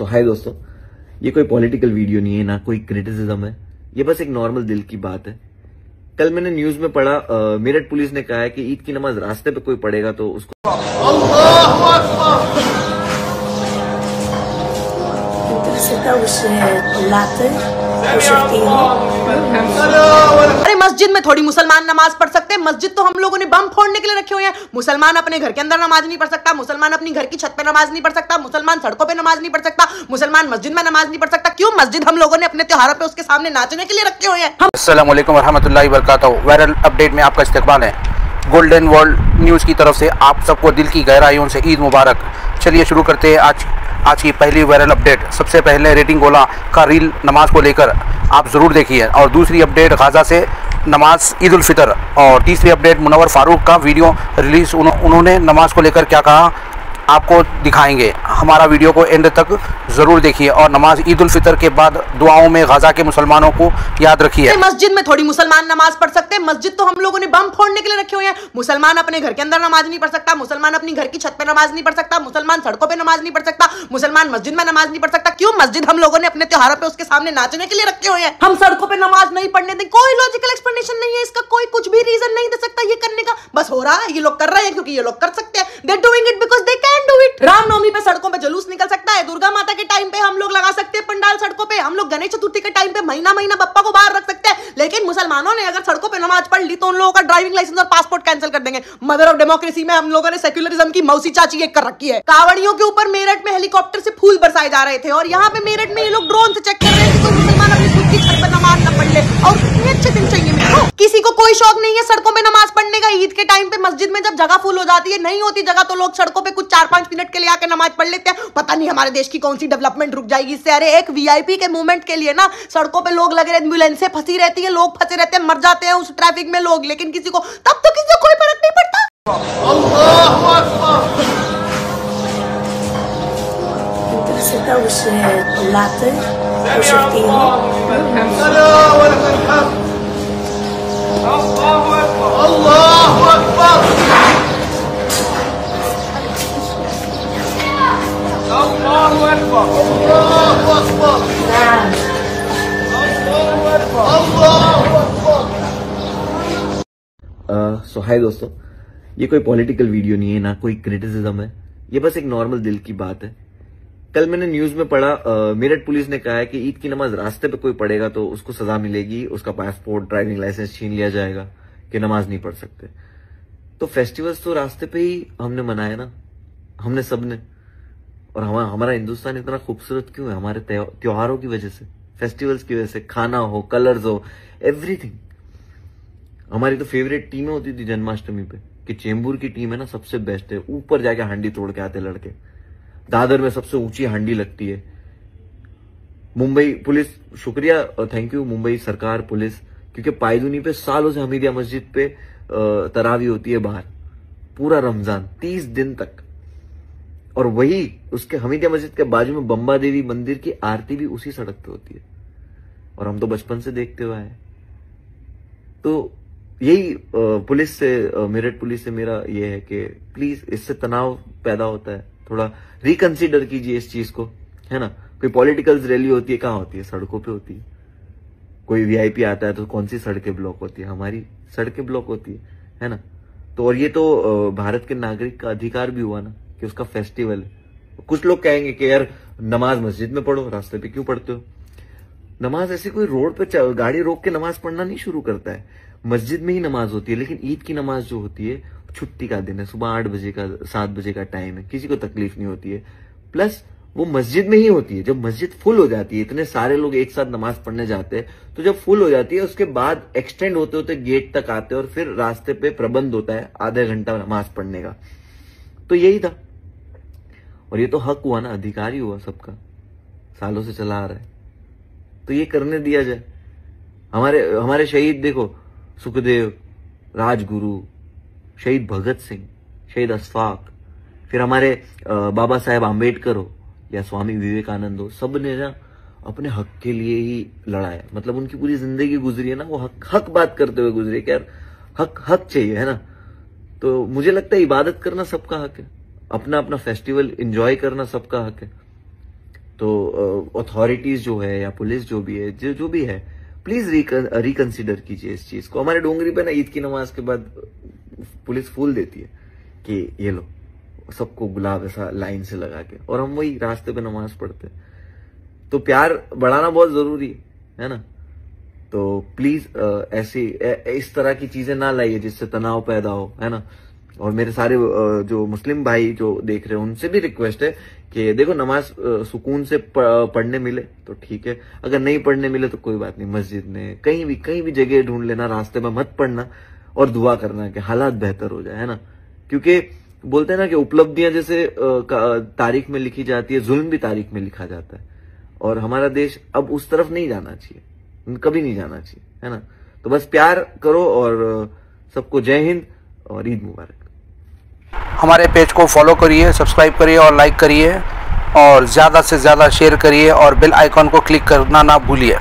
हाय दोस्तों, ये कोई पॉलिटिकल वीडियो नहीं है, ना कोई क्रिटिसिज्म है। ये बस एक नॉर्मल दिल की बात है। कल मैंने न्यूज में पढ़ा, मेरठ पुलिस ने कहा है कि ईद की नमाज रास्ते पे कोई पढ़ेगा तो उसको अरे मस्जिद में थोड़ी मुसलमान नमाज पढ़ सकते हैं। मस्जिद तो हम लोगों ने बम फोड़ने के लिए रखे हुए हैं। मुसलमान अपने घर के अंदर नमाज नहीं पढ़ सकता, मुसलमान अपनी घर की छत पे नमाज नहीं पढ़ सकता, मुसलमान सड़कों पे नमाज नहीं पढ़ सकता, मुसलमान मस्जिद में नमाज नहीं पढ़ सकता। क्यों? मस्जिद हम लोगों ने अपने त्योहारों पे उसके सामने नाचने के लिए रखे हुए हैं। अस्सलाम वालेकुम वरहमतुल्लाहि वबरकातुहू। वायरल अपडेट में आपका इस्तकबाल है। गोल्डन वर्ल्ड न्यूज़ की तरफ से आप सबको दिल की गहराइयों से ईद मुबारक। चलिए शुरू करते हैं आज की पहली वायरल अपडेट। सबसे पहले रेटिंग गोला का रील नमाज को लेकर आप ज़रूर देखिए, और दूसरी अपडेट गाज़ा से नमाज ईद उल फितर, और तीसरी अपडेट मुनव्वर फारूक का वीडियो रिलीज़। उन्होंने नमाज को लेकर क्या कहा आपको दिखाएंगे। हमारा वीडियो को एंड तक ज़रूर देखिए, और नमाज ईद उल फितर के बाद दुआओं में गाज़ा के मुसलमानों को याद रखिए। मस्जिद में थोड़ी मुसलमान नमाज पढ़ सकते हैं। मस्जिद तो हम लोगों ने बम फोड़ने के लिए रखे हुए हैं। मुसलमान अपने घर के अंदर नमाज नहीं पढ़ सकता, मुसलमान अपनी घर की छत पे नमाज नहीं पढ़ सकता, मुसलमान सड़कों पे नमाज नहीं पढ़ सकता, मुसलमान मस्जिद में नमाज नहीं पढ़ सकता। क्यों? मस्जिद हम लोगों ने अपने त्योहारों पे उसके सामने नाचने के लिए रखे हुए हैं। हम सड़कों पे नमाज नहीं पढ़ने दें, कोई लॉजिकल एक्सप्लेनेशन नहीं है इसका, कोई कुछ भी रीजन नहीं दे सकता ये करने का। बस हो रहा है, ये लोग कर रहे हैं क्योंकि ये लोग कर सकते हैं। They doing it because they can do it. Ramnavami पे सड़कों पे जुलूस निकल सकता है, दुर्गा माता के टाइम पे हम लोग लगा सकते हैं पंडाल सड़कों पे, हम लोग गणेश चतुर्थी के टाइम पे महीना महीना बप्पा को बाहर रख सकते हैं। लेकिन मुसलमानों ने अगर सड़कों पे नमाज पढ़ ली तो उन लोगों का ड्राइविंग लाइसेंस और पासपोर्ट कैंसिल कर देंगे। मदर ऑफ डेमोक्रेसी में हम लोगों ने सेक्युलरिज्म की मौसी चाची एक कर रखी है। कावड़ियों के ऊपर मेरठ में हेलीकॉप्टर से फूल बरसाए जा रहे थे, और यहाँ पे मेरठ में ये लोग ड्रोन से चेक कर रहे हैं कि कोई मुसलमान अपनी खुद की छत पर नमाज न पढ़ ले। और कितने अच्छे दिन चाहिए मेरे को। किसी को कोई शौक नहीं है सड़कों पे नमाज पढ़ने का। ईद के टाइम पे मस्जिद में जब जगह फुल हो जाती है, नहीं होती जगह, तो लोग सड़कों पे कुछ 4-5 मिनट के लिए आके नमाज पढ़ लेते हैं। पता नहीं हमारे देश की कौन सी डेवलपमेंट रुक जाएगी इससे। अरे एक वीआईपी के मूवमेंट के लिए ना सड़कों पे लोग लगे, एम्बुलेंसें फंसी रहती है, लोग फंसे रहते हैं, मर जाते हैं उस ट्रैफिक में लोग, लेकिन किसी को तब तो किसी को कोई फर्क नहीं पड़ता। हाय दोस्तों, ये कोई पॉलिटिकल वीडियो नहीं है, ना कोई क्रिटिसिज्म है। ये बस एक नॉर्मल दिल की बात है। कल मैंने न्यूज में पढ़ा, मेरठ पुलिस ने कहा है कि ईद की नमाज रास्ते पे कोई पढ़ेगा तो उसको सजा मिलेगी, उसका पासपोर्ट ड्राइविंग लाइसेंस छीन लिया जाएगा कि नमाज नहीं पढ़ सकते। तो फेस्टिवल्स तो रास्ते पे ही हमने मनाए ना, हमने सबने। और हमारा हिंदुस्तान इतना खूबसूरत क्यों है? हमारे त्योहारों की वजह से, फेस्टिवल्स की वजह से। खाना हो, कलर्स हो, एवरीथिंग। हमारी तो फेवरेट टीमें होती थी जन्माष्टमी पे, कि चेंबूर की टीम है ना सबसे बेस्ट है, ऊपर जाके हांडी तोड़ के आते लड़के। दादर में सबसे ऊंची हांडी लगती है। मुंबई पुलिस, शुक्रिया, थैंक यू मुंबई सरकार, पुलिस, क्योंकि पायदुनी पे सालों से हमीदिया मस्जिद पे तरावी होती है बाहर, पूरा रमजान 30 दिन तक। और वही उसके हमीदिया मस्जिद के बाजू में बम्बा देवी मंदिर की आरती भी उसी सड़क पे होती है, और हम तो बचपन से देखते हुए आए। तो यही पुलिस से, मेरठ पुलिस से मेरा ये है कि प्लीज, इससे तनाव पैदा होता है, थोड़ा रिकंसिडर कीजिए इस चीज को, है ना। कोई पॉलिटिकल रैली होती है, कहाँ होती है? सड़कों पे होती है। कोई वीआईपी आता है तो कौन सी सड़कें ब्लॉक होती है? हमारी सड़कें ब्लॉक होती है ना। तो और ये तो भारत के नागरिक का अधिकार भी हुआ ना कि उसका फेस्टिवल है। कुछ लोग कहेंगे कि यार नमाज मस्जिद में पढ़ो, रास्ते पे क्यों पढ़ते हो? नमाज ऐसे कोई रोड पे गाड़ी रोक के नमाज पढ़ना नहीं शुरू करता है, मस्जिद में ही नमाज होती है। लेकिन ईद की नमाज जो होती है, छुट्टी का दिन है, सुबह 8 बजे का 7 बजे का टाइम है, किसी को तकलीफ नहीं होती है। प्लस वो मस्जिद में ही होती है। जब मस्जिद फुल हो जाती है, इतने सारे लोग एक साथ नमाज पढ़ने जाते हैं, तो जब फुल हो जाती है उसके बाद एक्सटेंड होते होते गेट तक आते हैं, और फिर रास्ते पे प्रबंध होता है आधा घंटा नमाज पढ़ने का। तो यही था, और ये तो हक हुआ ना, अधिकार ही हुआ सबका, सालों से चला आ रहा है, तो ये करने दिया जाए। हमारे शहीद देखो, सुखदेव, राजगुरु, शहीद भगत सिंह, शहीद अशफाक, फिर हमारे बाबा साहेब आम्बेडकर हो या स्वामी विवेकानंद हो, सब ने ना अपने हक के लिए ही लड़ा है। मतलब उनकी पूरी जिंदगी गुजरी है ना, वो हक बात करते हुए गुजरे कि यार हक चाहिए, है ना। तो मुझे लगता है इबादत करना सबका हक है, अपना अपना फेस्टिवल एंजॉय करना सबका हक है। तो अथॉरिटीज जो है या पुलिस जो भी है, जो भी है, प्लीज रिकंसिडर कीजिए इस चीज को। हमारे डोंगरी पे ना ईद की नमाज के बाद पुलिस फूल देती है कि ये लो, सबको गुलाब ऐसा लाइन से लगा के, और हम वही रास्ते पे नमाज पढ़ते। तो प्यार बढ़ाना बहुत जरूरी है ना। तो प्लीज ऐसी इस तरह की चीजें ना लाइए जिससे तनाव पैदा हो, है ना। और मेरे सारे जो मुस्लिम भाई जो देख रहे हैं उनसे भी रिक्वेस्ट है कि देखो, नमाज सुकून से पढ़ने मिले तो ठीक है, अगर नहीं पढ़ने मिले तो कोई बात नहीं, मस्जिद में कहीं भी जगह ढूंढ लेना, रास्ते में मत पढ़ना, और दुआ करना कि हालात बेहतर हो जाए, है ना। क्योंकि बोलते हैं ना कि उपलब्धियां जैसे तारीख में लिखी जाती है, जुल्म भी तारीख में लिखा जाता है, और हमारा देश अब उस तरफ नहीं जाना चाहिए, कभी नहीं जाना चाहिए, है ना। तो बस प्यार करो, और सबको जय हिंद और ईद मुबारक। हमारे पेज को फॉलो करिए, सब्सक्राइब करिए और लाइक करिए, और ज़्यादा से ज़्यादा शेयर करिए, और बेल आइकॉन को क्लिक करना ना भूलिए।